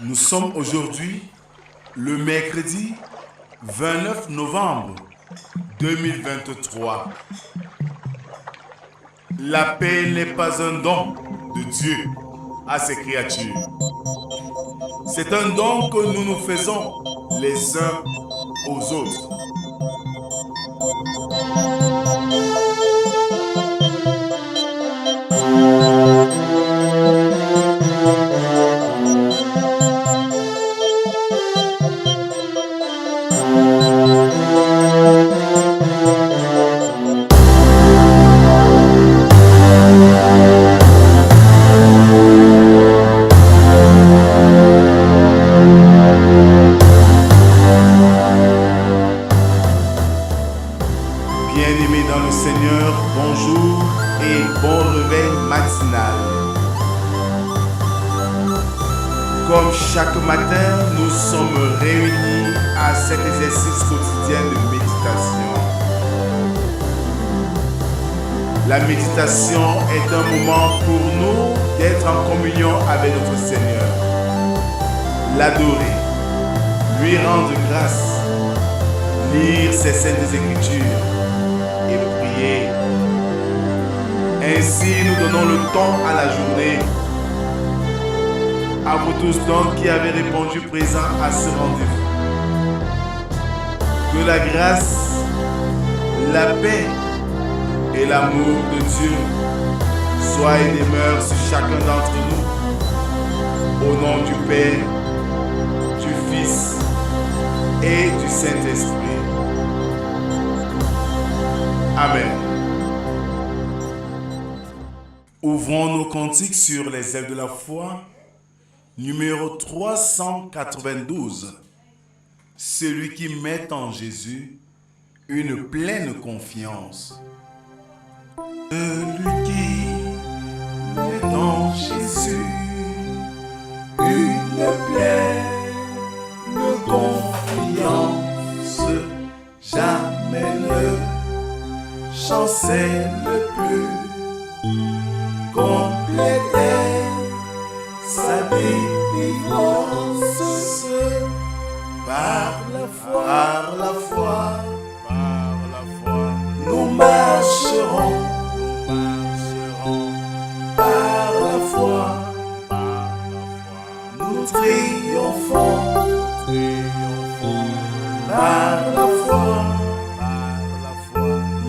Nous sommes aujourd'hui le mercredi 29 novembre 2023. La paix n'est pas un don de Dieu à ses créatures. C'est un don que nous nous faisons les uns aux autres. Bien-aimés dans le Seigneur, bonjour et bon réveil matinal. Comme chaque matin, nous sommes réunis à cet exercice quotidien de méditation. La méditation est un moment pour nous d'être en communion avec notre Seigneur, l'adorer, lui rendre grâce, lire ses saintes Écritures et prier. Ainsi, nous donnons le temps à la journée. À vous tous donc qui avez répondu présent à ce rendez-vous. Que la grâce, la paix et l'amour de Dieu soient et demeurent sur chacun d'entre nous. Au nom du Père, du Fils et du Saint-Esprit. Amen. Ouvrons nos cantiques sur les ailes de la foi, numéro 392. Celui qui met en Jésus une pleine confiance. Celui qui met en Jésus une pleine confiance. Jamais ne chancelle plus, compléter sa délivrance par la foi, nous marcherons par la foi, nous triomphons par la foi,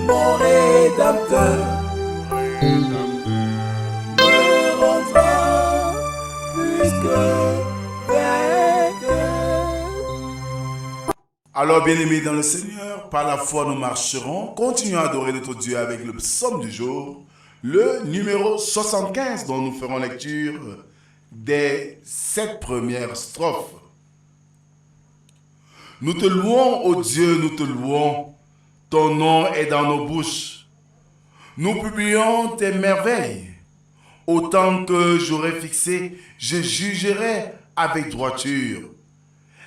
mon Rédempteur me rendra plus que vainqueur. Alors, bien-aimés dans le Seigneur, par la foi nous marcherons. Continuons à adorer notre Dieu avec le psaume du jour, le numéro 75, dont nous ferons lecture des 7 premières strophes. Nous te louons, ô Dieu, nous te louons. Ton nom est dans nos bouches. Nous publions tes merveilles. Autant que j'aurai fixé, je jugerai avec droiture.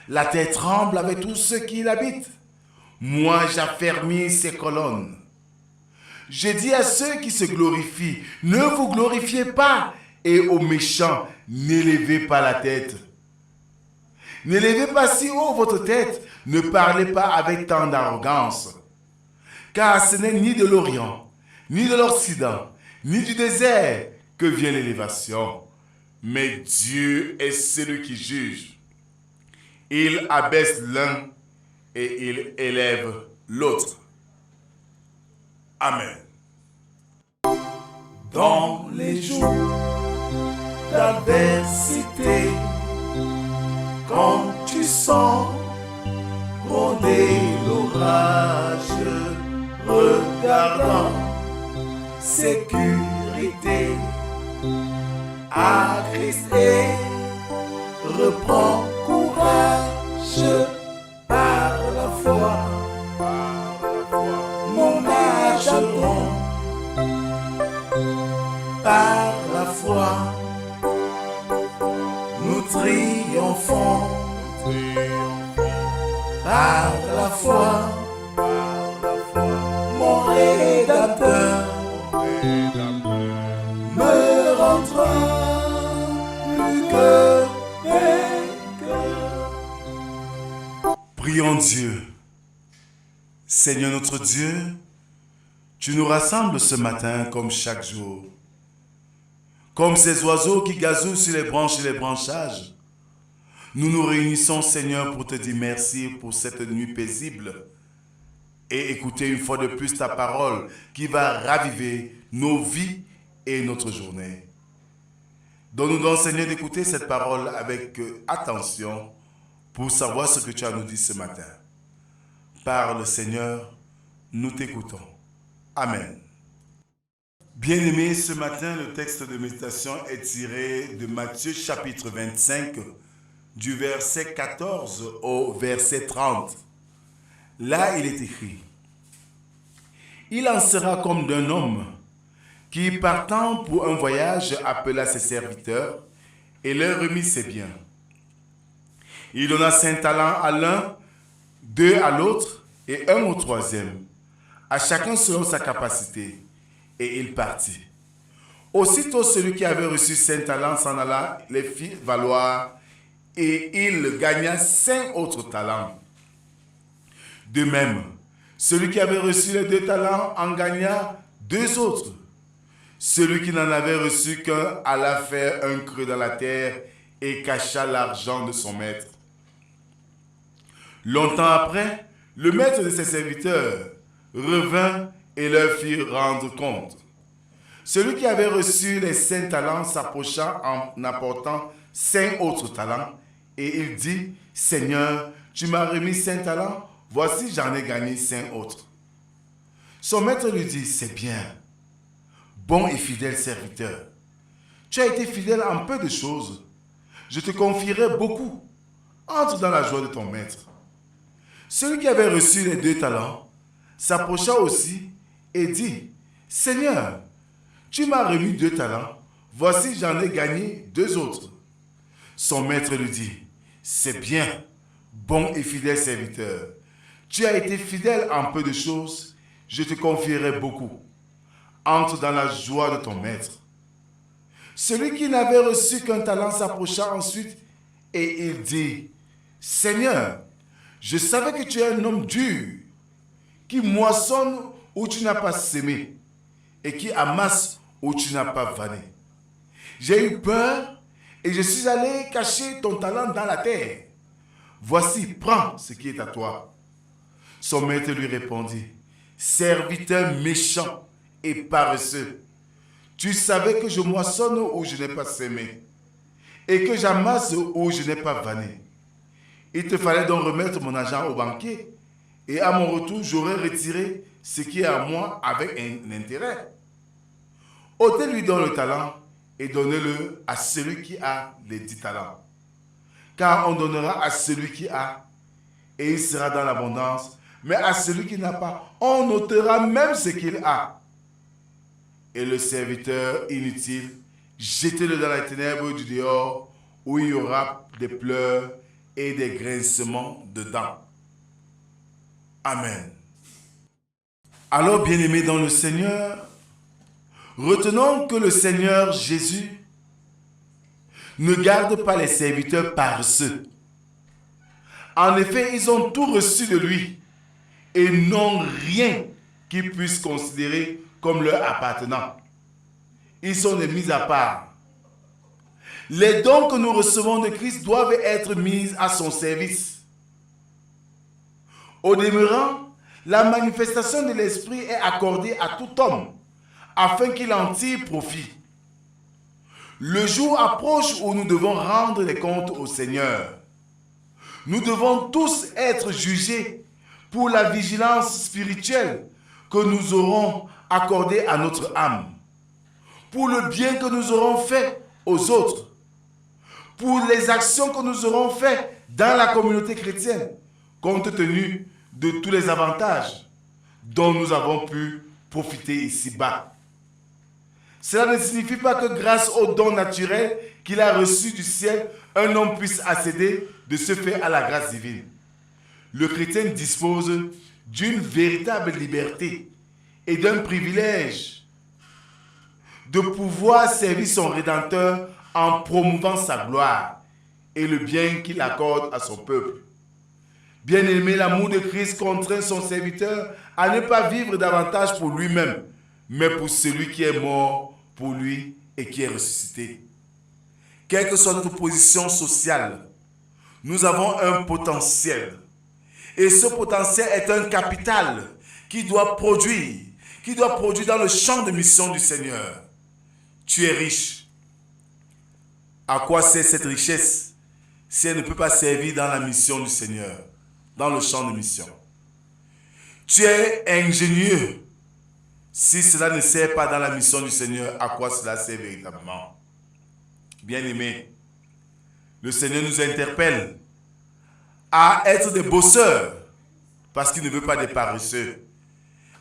La terre tremble avec tous ceux qui l'habitent. Moi, j'affermis ses colonnes. Je dis à ceux qui se glorifient, ne vous glorifiez pas, et aux méchants, n'élevez pas la tête. N'élevez pas si haut votre tête, ne parlez pas avec tant d'arrogance. Car ce n'est ni de l'Orient, ni de l'Occident, ni du désert que vient l'élévation. Mais Dieu est celui qui juge. Il abaisse l'un et il élève l'autre. Amen. Dans les jours d'adversité, quand tu sens gronder l'orage, regardant sécurité à Christ et reprends courage par la foi, mon âge par la foi, nous triomphons par la foi, mon Rédempteur me rendra plus que Prions Dieu. Seigneur notre Dieu, tu nous rassembles ce matin comme chaque jour. Comme ces oiseaux qui gazouillent sur les branches et les branchages. Nous nous réunissons, Seigneur, pour te dire merci pour cette nuit paisible et écouter une fois de plus ta parole qui va raviver nos vies et notre journée. Donne-nous donc, Seigneur, d'écouter cette parole avec attention pour savoir ce que tu as à nous dire ce matin. Parle, Seigneur, nous t'écoutons. Amen. Bien-aimés, ce matin, le texte de méditation est tiré de Matthieu chapitre 25, du verset 14 au verset 30. Là, il est écrit: Il en sera comme d'un homme qui, partant pour un voyage, appela ses serviteurs et leur remit ses biens. Il donna 5 talents à l'un, 2 à l'autre et 1 au troisième, à chacun selon sa capacité, et il partit. Aussitôt, celui qui avait reçu 5 talents s'en alla, les fit valoir, et il gagna 5 autres talents. De même, celui qui avait reçu les 2 talents en gagna 2 autres. Celui qui n'en avait reçu qu'un alla faire un creux dans la terre et cacha l'argent de son maître. Longtemps après, le maître de ses serviteurs revint et leur fit rendre compte. Celui qui avait reçu les 5 talents s'approcha en apportant 5 autres talents et il dit: Seigneur, tu m'as remis 5 talents, voici j'en ai gagné 5 autres. Son maître lui dit: c'est bien, bon et fidèle serviteur. Tu as été fidèle en peu de choses, je te confierai beaucoup. Entre dans la joie de ton maître. Celui qui avait reçu les 2 talents s'approcha aussi et dit: Seigneur, tu m'as remis 2 talents, voici j'en ai gagné 2 autres. Son maître lui dit: c'est bien, bon et fidèle serviteur. Tu as été fidèle en peu de choses, je te confierai beaucoup. Entre dans la joie de ton maître. Celui qui n'avait reçu qu'un talent s'approcha ensuite et il dit: Seigneur, je savais que tu es un homme dur, qui moissonne où tu n'as pas sémé et qui amasse où tu n'as pas vanné. J'ai eu peur et je suis allé cacher ton talent dans la terre. Voici, prends ce qui est à toi. Son maître lui répondit: Serviteur méchant et paresseux, tu savais que je moissonne où je n'ai pas sémé et que j'amasse où je n'ai pas vanné. Il te fallait donc remettre mon argent au banquier et à mon retour, j'aurais retiré ce qui est à moi avec un intérêt. Ôtez-lui donc le talent et donnez-le à celui qui a les 10 talents. Car on donnera à celui qui a et il sera dans l'abondance, mais à celui qui n'a pas, on ôtera même ce qu'il a. Et le serviteur inutile, jetez-le dans les ténèbres du dehors, où il y aura des pleurs et des grincements de dents. Amen. Alors, bien-aimés dans le Seigneur, retenons que le Seigneur Jésus ne garde pas les serviteurs paresseux. En effet, ils ont tout reçu de lui et n'ont rien qu'ils puissent considérer comme leur appartenant. Ils sont des mis à part. Les dons que nous recevons de Christ doivent être mis à son service. Au demeurant, la manifestation de l'Esprit est accordée à tout homme, afin qu'il en tire profit. Le jour approche où nous devons rendre les comptes au Seigneur. Nous devons tous être jugés pour la vigilance spirituelle que nous aurons accordée à notre âme, pour le bien que nous aurons fait aux autres, pour les actions que nous aurons faites dans la communauté chrétienne, compte tenu de tous les avantages dont nous avons pu profiter ici-bas. Cela ne signifie pas que grâce aux dons naturels qu'il a reçus du ciel, un homme puisse accéder de ce fait à la grâce divine. Le chrétien dispose d'une véritable liberté et d'un privilège de pouvoir servir son Rédempteur en promouvant sa gloire et le bien qu'il accorde à son peuple. Bien-aimé, l'amour de Christ contraint son serviteur à ne pas vivre davantage pour lui-même, mais pour celui qui est mort pour lui et qui est ressuscité. Quelle que soit notre position sociale, nous avons un potentiel. Et ce potentiel est un capital qui doit produire dans le champ de mission du Seigneur. Tu es riche. À quoi sert cette richesse si elle ne peut pas servir dans la mission du Seigneur, dans le champ de mission? Tu es ingénieux. Si cela ne sert pas dans la mission du Seigneur, à quoi cela sert véritablement? Bien-aimés, le Seigneur nous interpelle à être des bosseurs parce qu'il ne veut pas des paresseux,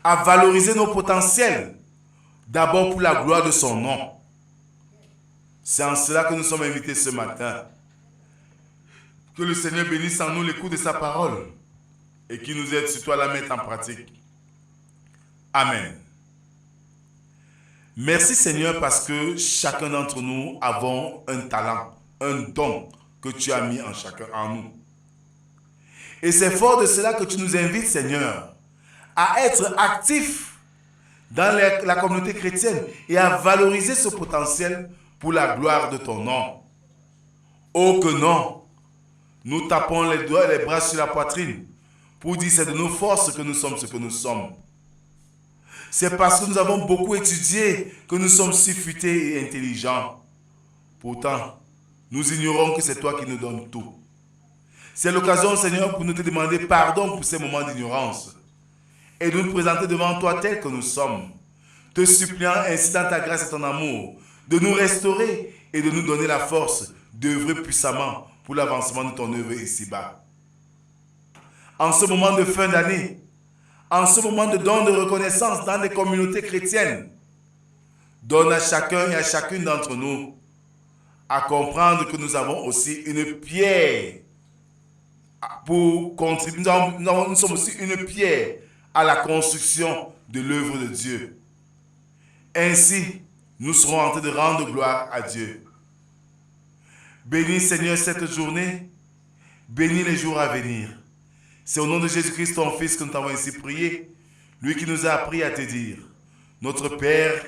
à valoriser nos potentiels, d'abord pour la gloire de son nom. C'est en cela que nous sommes invités ce matin. Que le Seigneur bénisse en nous l'écoute de sa parole et qu'il nous aide surtout à la mettre en pratique. Amen. Merci Seigneur parce que chacun d'entre nous avons un talent, un don que tu as mis en nous. Et c'est fort de cela que tu nous invites Seigneur à être actifs dans la communauté chrétienne et à valoriser ce potentiel pour la gloire de ton nom. Oh que non, nous tapons les doigts et les bras sur la poitrine pour dire c'est de nos forces que nous sommes ce que nous sommes. C'est parce que nous avons beaucoup étudié que nous sommes si futés et intelligents. Pourtant, nous ignorons que c'est toi qui nous donnes tout. C'est l'occasion, Seigneur, pour nous te demander pardon pour ces moments d'ignorance et de nous présenter devant toi tels que nous sommes, te suppliant ainsi dans ta grâce et ton amour de nous restaurer et de nous donner la force d'œuvrer puissamment pour l'avancement de ton œuvre ici-bas. En ce moment de fin d'année, en ce moment de don de reconnaissance dans les communautés chrétiennes, donne à chacun et à chacune d'entre nous à comprendre que nous avons aussi une pierre pour contribuer. Nous sommes aussi une pierre à la construction de l'œuvre de Dieu. Ainsi, nous serons en train de rendre gloire à Dieu. Bénis Seigneur cette journée, bénis les jours à venir. C'est au nom de Jésus-Christ, ton Fils, que nous t'avons ainsi prié, lui qui nous a appris à te dire, notre Père,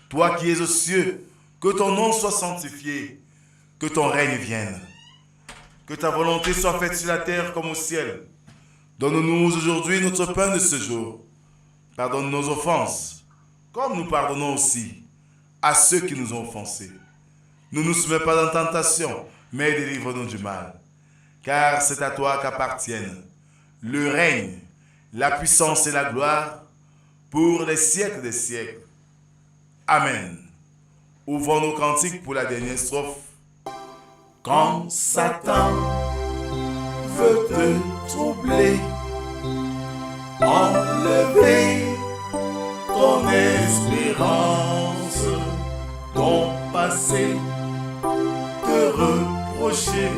toi qui es aux cieux, que ton nom soit sanctifié, que ton règne vienne, que ta volonté soit faite sur la terre comme au ciel. Donne-nous aujourd'hui notre pain de ce jour. Pardonne nos offenses, comme nous pardonnons aussi à ceux qui nous ont offensés. Ne nous soumets pas dans la tentation, mais délivre-nous du mal. Car c'est à toi qu'appartiennent le règne, la puissance et la gloire pour les siècles des siècles. Amen. Ouvrons nos cantiques pour la dernière strophe. Quand Satan veut te troubler, enlever ton espérance, ton passé, te reprocher,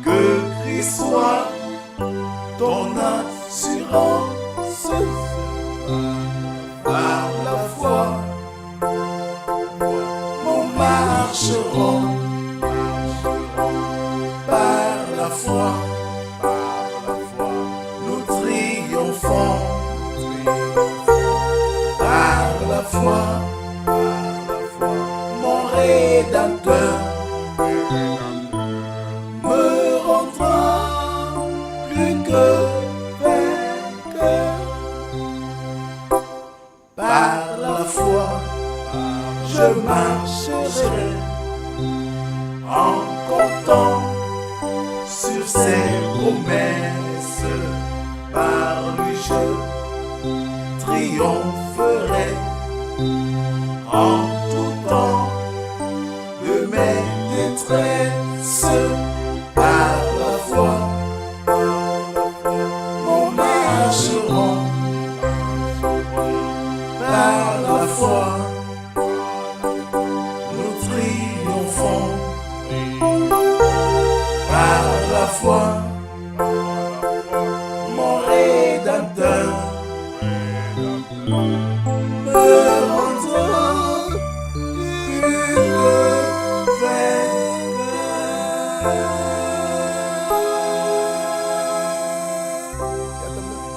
que Christ soit ton assurance. Par la foi, nous marcherons. Par la foi, nous triomphons. Par la foi, mon Rédempteur me rendra plus que vainqueur. Par la foi, je marcherai en comptant sur ses promesses. Par lui je triompherai en tout temps de mes détresses. Par la foi, nous marcherons. Par la foi, nous triomphons. Par la foi, mon Rédempteur me rendra plus que vainqueur. Attends.